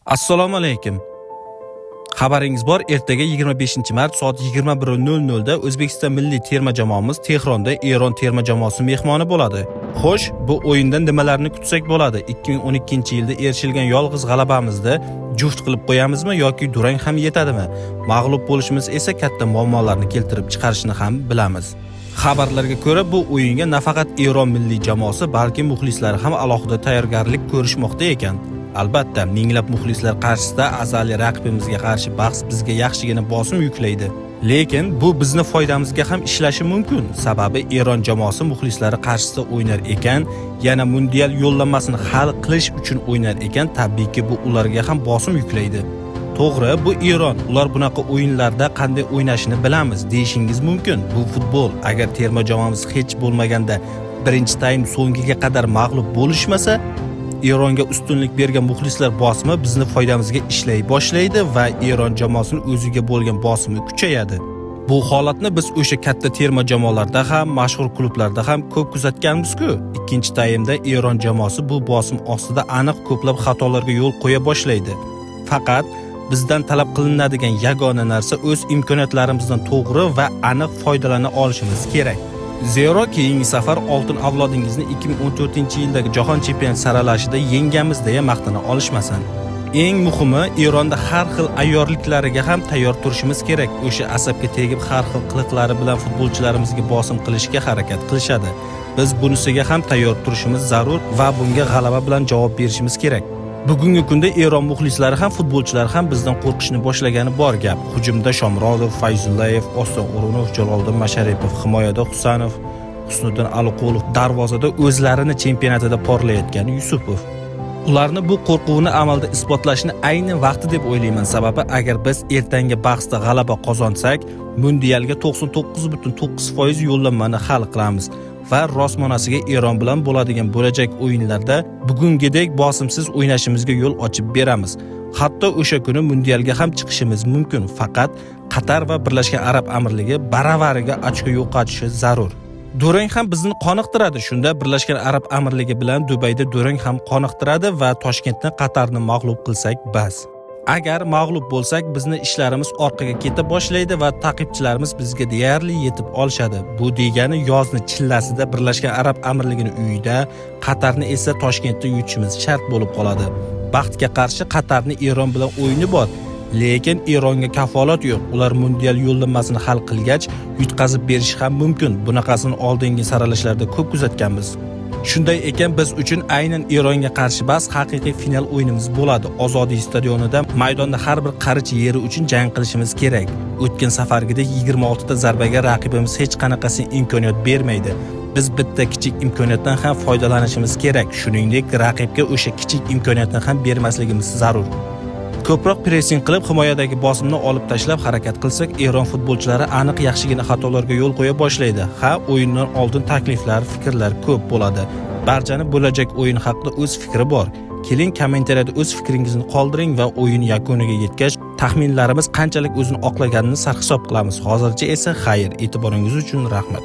Assalomu alaykum. Xabaringiz bor, ertaga 25-mart soat 21:00 da O'zbekiston milliy terma jamoamiz Tehronda Eron terma jamoasi mehmoni bo'ladi. Xo'sh, bu o'yindan nimalarni kutsak bo'ladi? 2012-yilda erishilgan yolg'iz g'alabamizda juft qilib qo'yamizmi yoki durang ham yetadimi? Mag'lub bo'lishimiz esa katta muammolarni keltirib chiqarishini ham bilamiz. Xabarlarga ko'ra, bu o'yinga nafaqat Eron milliy jamoasi, balki muxlislari ham alohida tayyorgarlik ko'rishmoqda ekan. Albatta, minglab muxlislar qarshisida azaliy raqibimizga qarshi bahs bizga yaxshigina bosim yuklaydi. Lekin bu bizni foydamizga ham ishlashi mumkin. Sababi Eron jamoasi muxlislari qarshisida o'ynar ekan, yana mundial yo'llanmasini hal qilish uchun o'ynar ekan, tabiiyki bu ularga ham bosim yuklaydi. To'g'ri, bu Eron, ular bunaqa o'yinlarda qanday o'ynashini bilamiz deyishingiz mumkin. Bu futbol. Agar terma jamoamiz hech bo'lmaganda birinchi taym so'ngiga qadar mag'lub bo'lishmasa, Eronga ustunlik bergan muxlislar bosimi bizni foydamizga ishlay boshlaydi va Eron jamoasining o'ziga bo'lgan bosimi kuchayadi. Bu holatni biz o'sha katta terma jamoalarda ham, mashhur klublarda ham ko'p kuzatganmiz-ku. Ikkinchi taymda Eron jamoasi bu bosim ostida aniq ko'plab xatolarga yo'l qo'ya boshlaydi. Faqat bizdan talab qilinadigan yagona narsa o'z imkoniyatlarimizdan to'g'ri va aniq foydalana olishimiz kerak. Zero keyingi safar oltin avlodingizni 2014-yildagi jahon chempionati saralashida yengamiz deya maqtana olishmasin. Eng muhimi, Eronda har xil ayyorliklariga ham tayyor turishimiz kerak. O'sha asabga tegib har xil qiliqlari bilan futbolchilarimizga bosim qilishga harakat qilishadi. Biz bunisiga ham tayyor turishimiz zarur va bunga g'alaba bilan javob berishimiz kerak. Bugungi kunda Eron muxlislari ham futbolchilar ham bizdan qo'rqishni boshlagani bor gap. Hujumda Shomurodov, Fayzullayev, Oston O'runov, Jaloliddin Masharipov, himoyada Husanov, Husniddin Aliqulov, darvozada o'zlarini chempionatida porlayotgan Yusupov. Ularni bu qo'rquvni amalda isbotlashni ayni vaqti deb o'ylayman. Sababi agar biz ertangi bahsda g'alaba qozonsak, mundialga 99.9% yo'llanmani hal qilamiz. Va rostmonasiga Eron bilan bo'ladigan bo'lajak o'yinlarda bugungidek bosimsiz o'ynashimizga yo'l ochib beramiz. Hatto o'sha kuni mundialga ham chiqishimiz mumkin. Faqat Qatar va Birlashgan Arab Amirligi baravariga ochko yo'qotishi zarur. Durang ham bizni qoniqtiradi. Shunda Birlashgan Arab Amirligi bilan Dubayda durang ham qoniqtiradi va Toshkentni Qatarni mag'lub qilsak bas. Agar mag'lub bo'lsak, bizni ishlarimiz orqaga keta boshlaydi va taqibchilarimiz bizga deyarli yetib olishadi. Bu degani yozni chillasida Birlashgan Arab Amirligining uyida, Qatarni esa Toshkentda yutishimiz shart bo'lib qoladi. Baxtga qarshi Qatarni Eron bilan o'yini bor, lekin Eronga kafolat yo'q. Ular mundial yo'llanmasini hal qilgach, yutqazib berish ham mumkin. Bunaqasini oldingi saralashlarda ko'p kuzatganmiz. Shunday ekan, biz uchun aynan Eronga qarshi bas haqiqiy final o'yinimiz bo'ladi. Ozodiy stadionida maydonda har bir qarich yeri uchun jang qilishimiz kerak. O'tgan safargidek 26 ta zarbaga raqibimiz hech qanaqasi imkoniyat bermaydi. Biz bitta kichik imkoniyatdan ham foydalanishimiz kerak. Shuningdek, raqibga o'sha kichik imkoniyatni ham bermasligimiz zarur. Ko'proq pressing qilib himoyadagi bosimni olib tashlab harakat qilsak, Eron futbolchilari aniq yaxshigina xatolarga yo'l qo'ya boshlaydi. Ha, o'yindan oldin takliflar, fikrlar ko'p bo'ladi. Barchani bo'lajak o'yin haqida o'z fikri bor. Keling, kommentariyada o'z fikringizni qoldiring va o'yin yakuniga yetgach, taxminlarimiz qanchalik o'zini oqlaganini sarhisob qilamiz. Hozircha esa xayr, e'tiboringiz uchun rahmat.